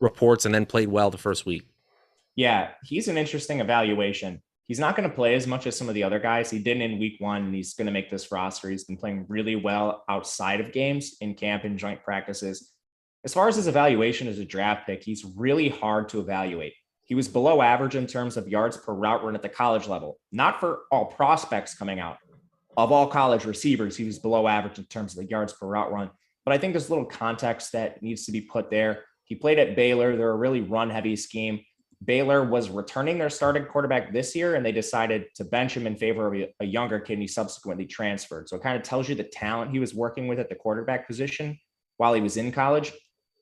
reports, and then played well the first week. Yeah, he's an interesting evaluation. He's not going to play as much as some of the other guys. He didn't in week 1, and he's going to make this roster. He's been playing really well outside of games, in camp and joint practices. As far as his evaluation as a draft pick, he's really hard to evaluate. He was below average in terms of yards per route run at the college level, not for all prospects coming out. Of all college receivers, he was below average in terms of the yards per route run. But I think there's a little context that needs to be put there. He played at Baylor. They're a really run-heavy scheme. Baylor was returning their starting quarterback this year, and they decided to bench him in favor of a younger kid, and he subsequently transferred. So it kind of tells you the talent he was working with at the quarterback position while he was in college.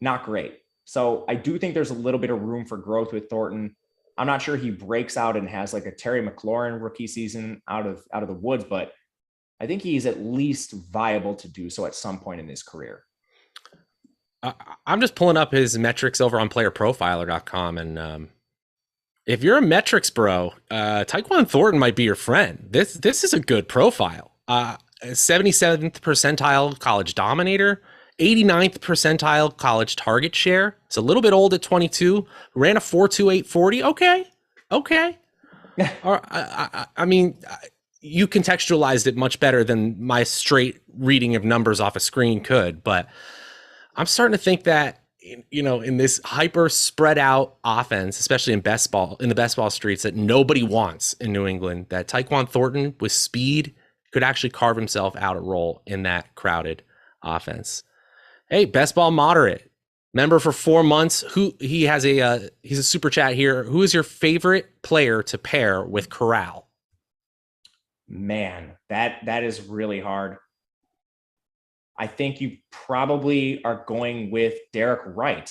Not great. So I do think there's a little bit of room for growth with Thornton. I'm not sure he breaks out and has like a Terry McLaurin rookie season out of the woods, but I think he's at least viable to do so at some point in his career. I'm just pulling up his metrics over on playerprofiler.com, and if you're a metrics bro, Tyquan Thornton might be your friend. This is a good profile. 77th percentile college dominator, 89th percentile college target share. It's a little bit old at 22. Ran a 4.28 40. Okay. I mean, you contextualized it much better than my straight reading of numbers off a screen could. But I'm starting to think that, in this hyper spread out offense, especially in the best ball streets that nobody wants in New England, that Tyquan Thornton with speed could actually carve himself out a role in that crowded offense. Hey, best ball moderate member for 4 months. He's a super chat here. Who is your favorite player to pair with Corral? Man, that is really hard. I think you probably are going with Derek Wright.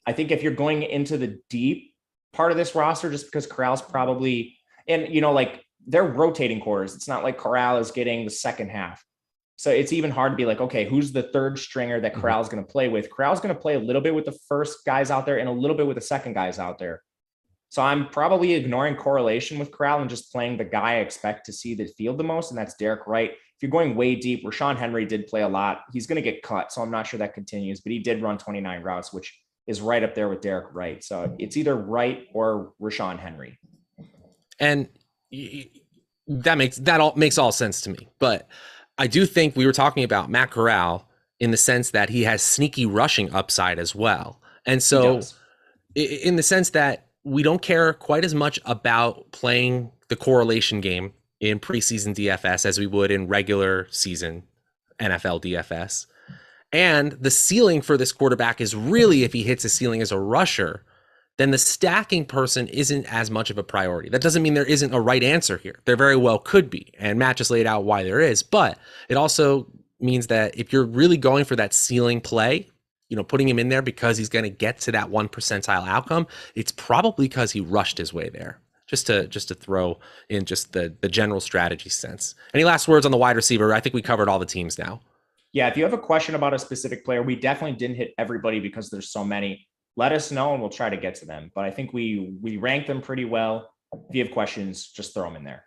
I think if you're going into the deep part of this roster, just because Corral's probably, and like they're rotating quarters. It's not like Corral is getting the second half. So it's even hard to be like, okay, who's the third stringer that Corral's going to play with? Corral's going to play a little bit with the first guys out there and a little bit with the second guys out there. So I'm probably ignoring correlation with Corral and just playing the guy I expect to see the field the most, and that's Derek Wright. If you're going way deep, Rashawn Henry did play a lot. He's going to get cut, so I'm not sure that continues, but he did run 29 routes, which is right up there with Derek Wright. So it's either Wright or Rashawn Henry. And that all makes all sense to me. But I do think we were talking about Matt Corral in the sense that he has sneaky rushing upside as well. And so in the sense that we don't care quite as much about playing the correlation game in preseason DFS as we would in regular season NFL DFS. And the ceiling for this quarterback is really, if he hits a ceiling as a rusher, then the stacking person isn't as much of a priority. That doesn't mean there isn't a right answer here. There very well could be. And Matt just laid out why there is. But it also means that if you're really going for that ceiling play, putting him in there because he's going to get to that 1 percentile outcome, it's probably because he rushed his way there. Just to throw in just the general strategy sense. Any last words on the wide receiver? I think we covered all the teams now. Yeah, if you have a question about a specific player, we definitely didn't hit everybody because there's so many. Let us know and we'll try to get to them. But I think we rank them pretty well. If you have questions, just throw them in there.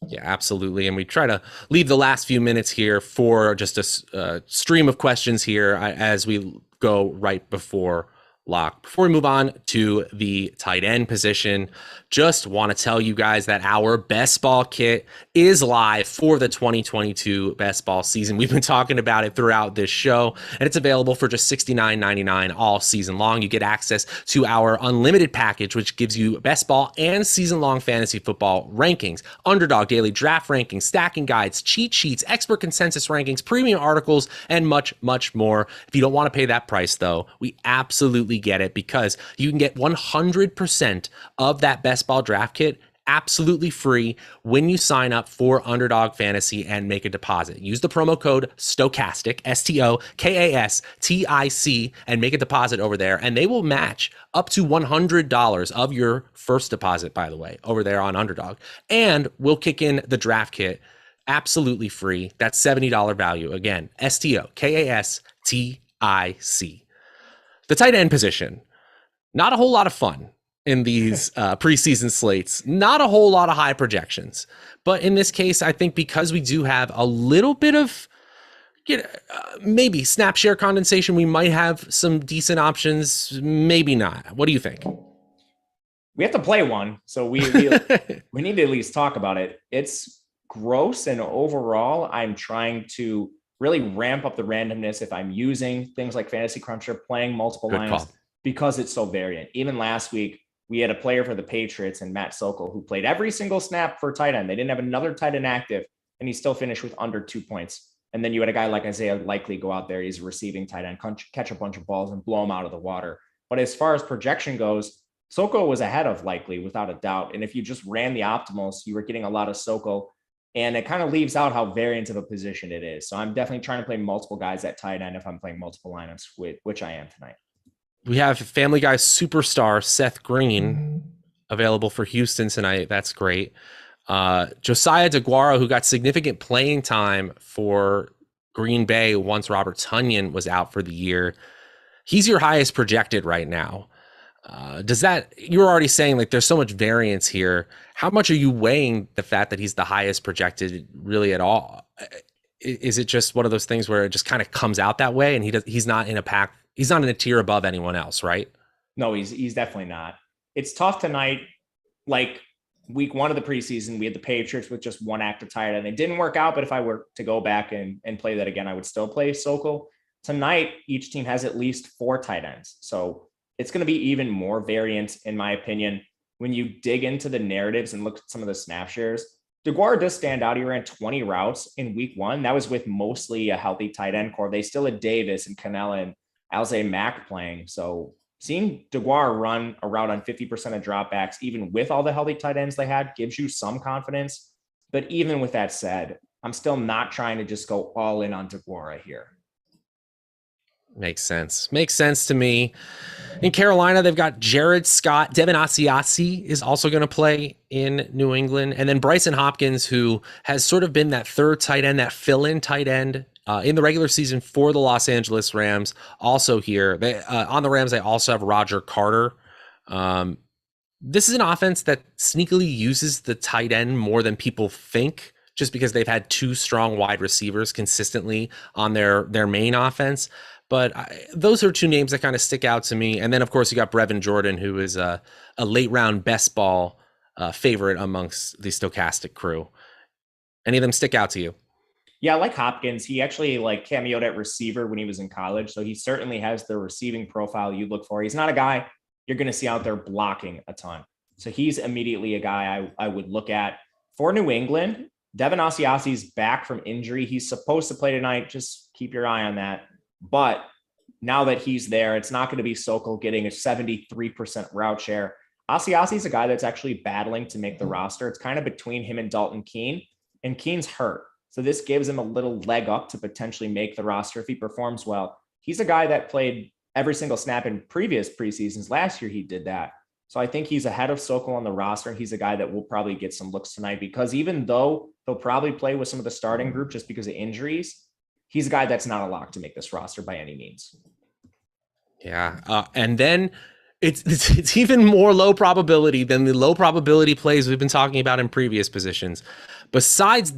Yeah, absolutely. And we try to leave the last few minutes here for just a stream of questions here as we go right before lock. Before we move on to the tight end position, just want to tell you guys that our best ball kit is live for the 2022 best ball season. We've been talking about it throughout this show, and it's available for just $69.99 all season long. You get access to our unlimited package, which gives you best ball and season-long fantasy football rankings, underdog daily draft rankings, stacking guides, cheat sheets, expert consensus rankings, premium articles, and much, much more. If you don't want to pay that price, though, we absolutely get it, because you can get 100% of that best ball draft kit absolutely free when you sign up for Underdog Fantasy and make a deposit. Use the promo code Stokastic, Stokastic, and make a deposit over there, and they will match up to $100 of your first deposit, by the way, over there on Underdog. And we'll kick in the draft kit absolutely free. That's $70 value. Again, Stokastic. The tight end position, not a whole lot of fun in these preseason slates, not a whole lot of high projections. But in this case, I think because we do have a little bit of maybe snap share condensation, we might have some decent options, maybe not. What do you think? We have to play one, so we need to at least talk about it. It's gross, and overall, I'm trying to really ramp up the randomness if I'm using things like Fantasy Cruncher, playing multiple lineups, because it's so variant. Even last week, we had a player for the Patriots and Matt Sokol who played every single snap for tight end. They didn't have another tight end active, and he still finished with under 2 points. And then you had a guy like Isaiah Likely go out there. He's a receiving tight end, catch a bunch of balls and blow them out of the water. But as far as projection goes, Sokol was ahead of Likely without a doubt. And if you just ran the optimals, you were getting a lot of Sokol. And it kind of leaves out how variant of a position it is. So I'm definitely trying to play multiple guys at tight end if I'm playing multiple lineups, which I am tonight. We have Family Guy superstar Seth Green available for Houston tonight. That's great. Josiah DeGuara, who got significant playing time for Green Bay once Robert Tonyan was out for the year. He's your highest projected right now. You're already saying like there's so much variance here. How much are you weighing the fact that he's the highest projected really at all? Is it just one of those things where it just kind of comes out that way, and he's not in a pack, he's not in a tier above anyone else, right? No, he's definitely not. It's tough tonight. Like week one of the preseason, we had the Patriots with just one active tight end. It didn't work out, but if I were to go back and play that again, I would still play Sokol. Tonight, each team has at least 4 tight ends. So it's going to be even more variance, in my opinion, when you dig into the narratives and look at some of the snap shares. DeGuara does stand out. He ran 20 routes in week one. That was with mostly a healthy tight end core. They still had Davis and Canella and Alzay Mack playing. So seeing DeGuara run a route on 50% of dropbacks, even with all the healthy tight ends they had, gives you some confidence. But even with that said, I'm still not trying to just go all in on DeGuara here. Makes sense. Makes sense to me. In Carolina, they've got Jared Scott. Devin Asiasi is also going to play in New England. And then Bryson Hopkins, who has sort of been that third tight end, that fill-in tight end in the regular season for the Los Angeles Rams. Also here, on the Rams, they also have Roger Carter. This is an offense that sneakily uses the tight end more than people think, just because they've had two strong wide receivers consistently on their main offense. But those are two names that kind of stick out to me. And then, of course, you got Brevin Jordan, who is a late round best ball favorite amongst the Stokastic crew. Any of them stick out to you? Yeah, I like Hopkins. He actually cameoed at receiver when he was in college. So he certainly has the receiving profile you look for. He's not a guy you're going to see out there blocking a ton. So he's immediately a guy I would look at. For New England, Devin Asiasi's back from injury. He's supposed to play tonight. Just keep your eye on that. But now that he's there, it's not going to be Sokol getting a 73% route share. Asiasi's a guy that's actually battling to make the roster. It's kind of between him and Dalton Keene, and Keene's hurt. So this gives him a little leg up to potentially make the roster if he performs well. He's a guy that played every single snap in previous preseasons. Last year, he did that. So I think he's ahead of Sokol on the roster. He's a guy that will probably get some looks tonight, because even though he'll probably play with some of the starting group just because of injuries, he's a guy that's not a lock to make this roster by any means. Yeah. And then it's even more low probability than the low probability plays we've been talking about in previous positions. Besides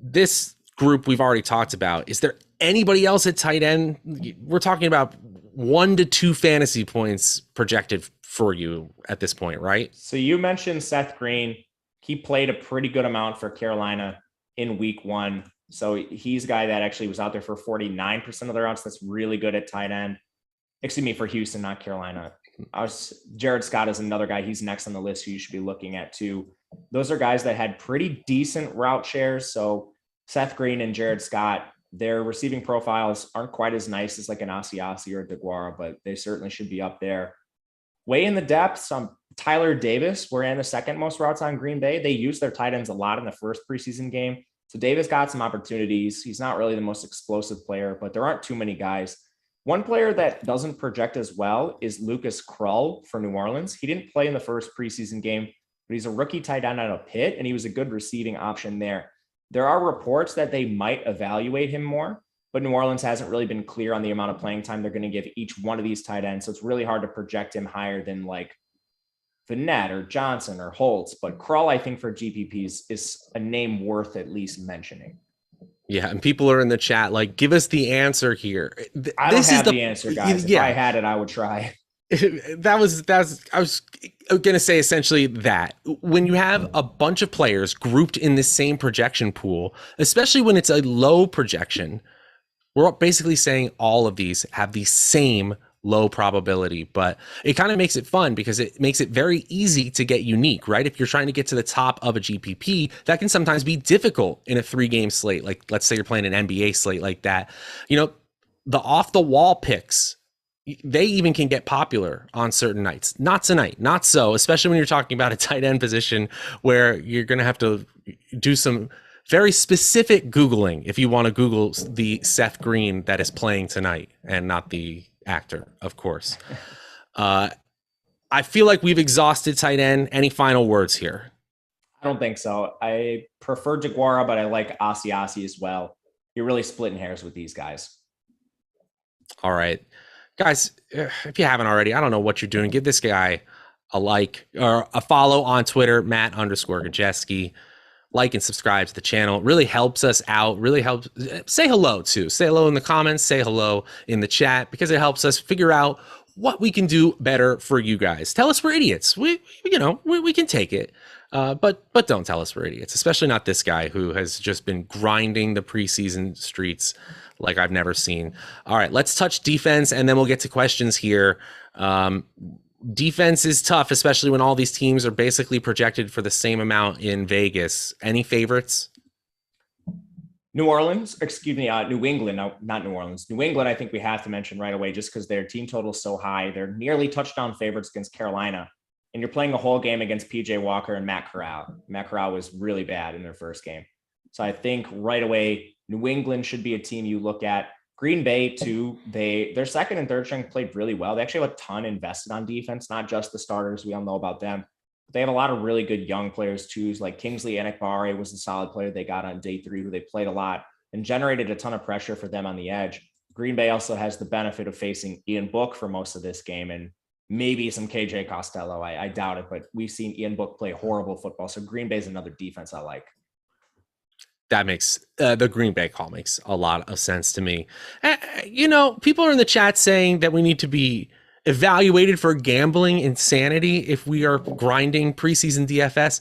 this group we've already talked about, is there anybody else at tight end? We're talking about 1 to 2 fantasy points projected for you at this point, right? So you mentioned Seth Green. He played a pretty good amount for Carolina in week 1. So he's a guy that actually was out there for 49% of their routes. That's really good at tight end. Excuse me, for Houston, not Carolina. Jared Scott is another guy. He's next on the list who you should be looking at too. Those are guys that had pretty decent route shares. So Seth Green and Jared Scott, their receiving profiles aren't quite as nice as like an Asiasi or a DeGuara, but they certainly should be up there. Way in the depths, Tyler Davis ran the second most routes on Green Bay. They used their tight ends a lot in the first preseason game. So Davis got some opportunities. He's not really the most explosive player, but there aren't too many guys. One player that doesn't project as well is Lucas Krull for New Orleans. He didn't play in the first preseason game, but he's a rookie tight end out of Pitt, and he was a good receiving option there. There are reports that they might evaluate him more, but New Orleans hasn't really been clear on the amount of playing time they're going to give each one of these tight ends. So it's really hard to project him higher than like Fournette or Johnson or Holtz. But Krull, I think for GPPs is a name worth at least mentioning. Yeah, and people are in the chat like, give us the answer here. I don't have the answer, guys. If I had it, I would try. I was going to say essentially that when you have a bunch of players grouped in the same projection pool, especially when it's a low projection, we're basically saying all of these have the same low probability, but it kind of makes it fun because it makes it very easy to get unique, right? If you're trying to get to the top of a GPP, that can sometimes be difficult in a 3-game slate. Like let's say you're playing an NBA slate like that, the off the wall picks, they even can get popular on certain nights. Not tonight, not so, especially when you're talking about a tight end position where you're going to have to do some very specific Googling if you want to Google the Seth Green that is playing tonight and not the actor, of course. I feel like we've exhausted tight end. Any final words here? I don't think so. I prefer DeGuara, but I like Asiasi as well. You're really splitting hairs with these guys. All right. Guys, if you haven't already, I don't know what you're doing. Give this guy a like or a follow on Twitter, Matt_Gajewski. Like and subscribe to the channel. It really helps us out. Really helps. Say hello too. Say hello in the comments. Say hello in the chat because it helps us figure out what we can do better for you guys. Tell us we're idiots. We can take it. But don't tell us we're idiots, especially not this guy who has just been grinding the preseason streets like I've never seen. All right, let's touch defense and then we'll get to questions here. Defense is tough, especially when all these teams are basically projected for the same amount in Vegas. Any favorites? New England, no, not New Orleans. New England, I think we have to mention right away just because their team total is so high. They're nearly touchdown favorites against Carolina. And you're playing a whole game against PJ Walker and Matt Corral. Matt Corral was really bad in their first game. So I think right away, New England should be a team you look at. Green Bay, too, their second and third string played really well. They actually have a ton invested on defense, not just the starters. We all know about them. But they have a lot of really good young players, too, like Kingsley Enikbare was a solid player they got on day 3, who they played a lot. and generated a ton of pressure for them on the edge. Green Bay also has the benefit of facing Ian Book for most of this game and maybe some KJ Costello. I doubt it, but we've seen Ian Book play horrible football. So Green Bay is another defense I like. That makes the Green Bay call makes a lot of sense to me. People are in the chat saying that we need to be evaluated for gambling insanity if we are grinding preseason DFS.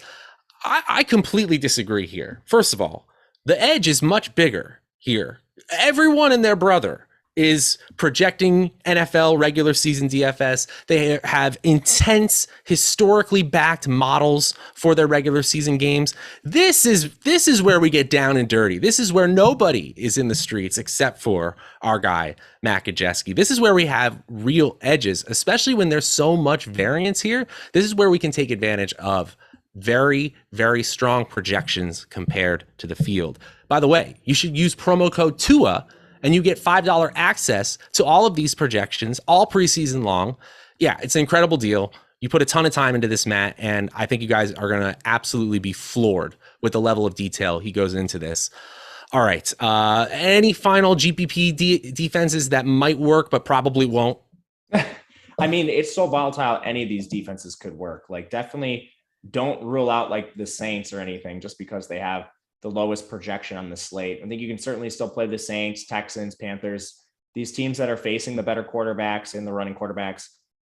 I completely disagree here. First of all, the edge is much bigger here. Everyone and their brother is projecting NFL regular season DFS. They have intense, historically backed models for their regular season games. This is where we get down and dirty. This is where nobody is in the streets except for our guy, Matt Gajewski. This is where we have real edges, especially when there's so much variance here. This is where we can take advantage of very, very strong projections compared to the field. By the way, you should use promo code TUA and you get $5 access to all of these projections, all preseason long. Yeah, it's an incredible deal. You put a ton of time into this, Matt, and I think you guys are going to absolutely be floored with the level of detail he goes into this. All right. Any final GPP defenses that might work but probably won't? I mean, it's so volatile. Any of these defenses could work. Like, definitely don't rule out like the Saints or anything just because they have the lowest projection on the slate. I think you can certainly still play the Saints, Texans, Panthers, these teams that are facing the better quarterbacks and the running quarterbacks.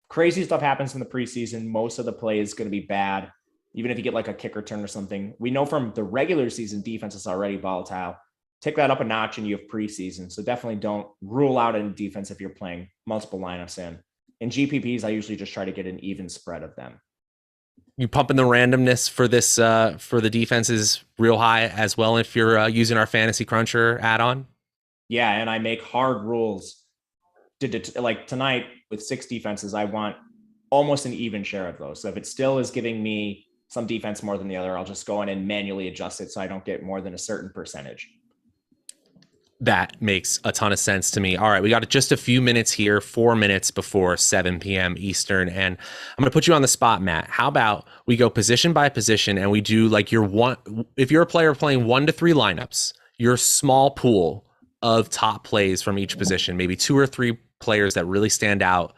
Crazy stuff happens in the preseason. Most of the play is going to be bad. Even if you get like a kick return or something, we know from the regular season defense is already volatile. Take that up a notch and you have preseason. So definitely don't rule out any defense if you're playing multiple lineups in. In GPPs, I usually just try to get an even spread of them. You pumping the randomness for this for the defenses real high as well if you're using our Fantasy Cruncher add-on? Yeah, and I make hard rules. Like tonight with 6 defenses, I want almost an even share of those. So if it still is giving me some defense more than the other, I'll just go in and manually adjust it so I don't get more than a certain percentage. That makes a ton of sense to me. All right, we got just a few minutes here, 4 minutes before 7 p.m. Eastern, and I'm going to put you on the spot, Matt. How about we go position by position and we do like if you're a player playing 1 to 3 lineups, your small pool of top plays from each position, maybe 2 or 3 players that really stand out,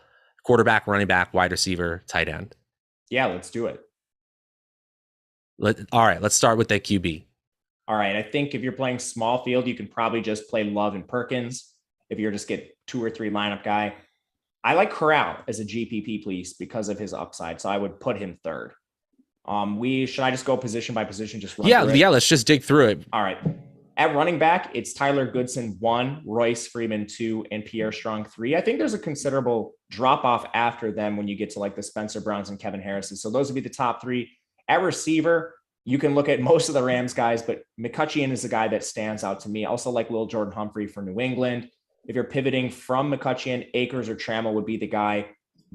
quarterback, running back, wide receiver, tight end. Yeah, let's do it. All right, let's start with that QB. All right. I think if you're playing small field, you can probably just play Love and Perkins. If you're just get 2 or 3 lineup guy, I like Corral as a GPP piece because of his upside. So I would put him 3rd. Should I just go position by position? Just run through it? Yeah. Let's just dig through it. All right. At running back, it's Tyler Goodson 1, Royce Freeman 2, and Pierre Strong 3. I think there's a considerable drop off after them when you get to like the Spencer Browns and Kevin Harrison. So those would be the top 3. At receiver, you can look at most of the Rams guys, but McCutcheon is the guy that stands out to me. I also like Lil Jordan Humphrey for New England. If you're pivoting from McCutcheon, Akers or Trammell would be the guy.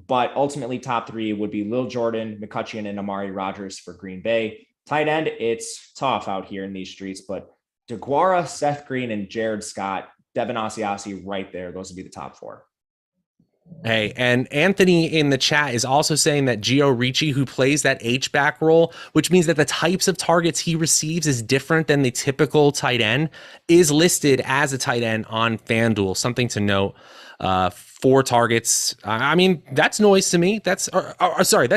But ultimately, top 3 would be Lil Jordan, McCutcheon, and Amari Rodgers for Green Bay. Tight end, it's tough out here in these streets, but DeGuara, Seth Green, and Jared Scott, Devin Asiasi right there. Those would be the top 4. Hey, and Anthony in the chat is also saying that Gio Ricci, who plays that H-back role, which means that the types of targets he receives is different than the typical tight end, is listed as a tight end on FanDuel. Something to note. 4 targets. I mean, that's noise to me. That's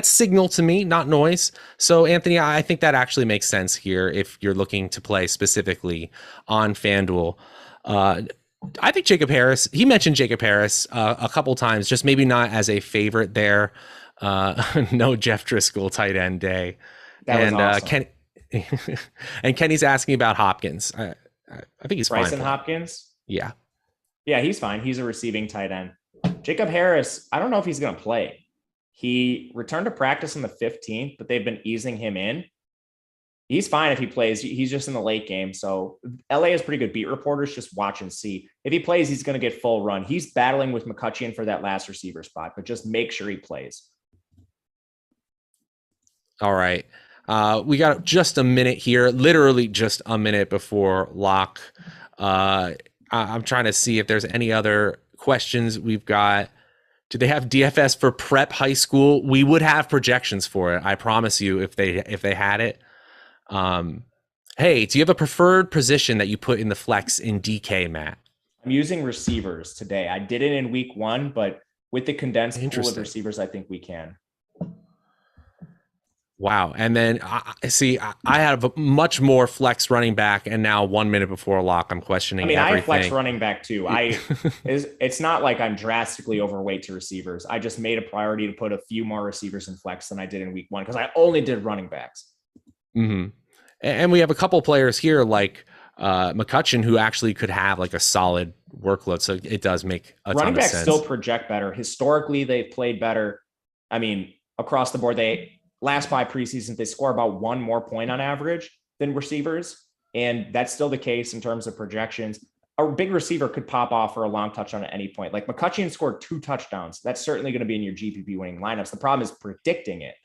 signal to me, not noise. So, Anthony, I think that actually makes sense here if you're looking to play specifically on FanDuel. I think Jacob Harris, he mentioned Jacob Harris a couple times, just maybe not as a favorite there. No Jeff Driscoll tight end day. That was awesome. And Kenny's asking about Hopkins. I think he's Bryson fine. Hopkins? Yeah. Yeah, he's fine. He's a receiving tight end. Jacob Harris, I don't know if he's going to play. He returned to practice on the 15th, but they've been easing him in. He's fine if he plays. He's just in the late game. So LA has pretty good beat reporters. Just watch and see. If he plays, he's going to get full run. He's battling with McCutcheon for that last receiver spot, but just make sure he plays. All right. We got just a minute here, literally just a minute before lock. I'm trying to see if there's any other questions we've got. Do they have DFS for prep high school? We would have projections for it. I promise you if they had it. Hey, do you have a preferred position that you put in the flex in DK, Matt? I'm using receivers today. I did it in week 1, but with the condensed pool of receivers, I think we can. Wow. And then I have a much more flex running back, and now 1 minute before lock, I'm questioning everything. I have flex running back too. It's not like I'm drastically overweight to receivers. I just made a priority to put a few more receivers in flex than I did in week 1 because I only did running backs. Mm-hmm. And we have a couple players here like McCutcheon who actually could have like a solid workload. So it does make a ton of sense. Running backs still project better. Historically, they've played better. I mean, across the board, last 5 preseasons, they score about 1 more point on average than receivers. And that's still the case in terms of projections. A big receiver could pop off for a long touchdown at any point. Like McCutcheon scored 2 touchdowns. That's certainly going to be in your GPP winning lineups. The problem is predicting it.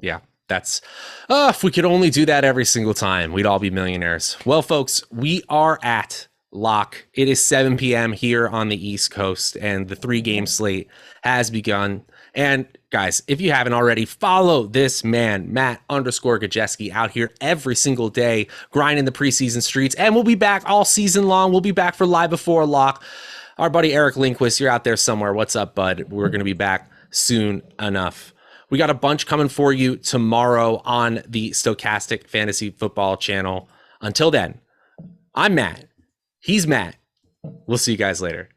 Yeah. That's if we could only do that every single time, we'd all be millionaires. Well, folks, we are at lock. It is 7 p.m. here on the East Coast, and the 3-game slate has begun. And guys, if you haven't already, follow this man, Matt_Gajewski, out here every single day, grinding the preseason streets. And we'll be back all season long. We'll be back for Live Before Lock. Our buddy Eric Lindquist, you're out there somewhere. What's up, bud? We're going to be back soon enough. We got a bunch coming for you tomorrow on the Stokastic Fantasy Football channel. Until then, I'm Matt. He's Matt. We'll see you guys later.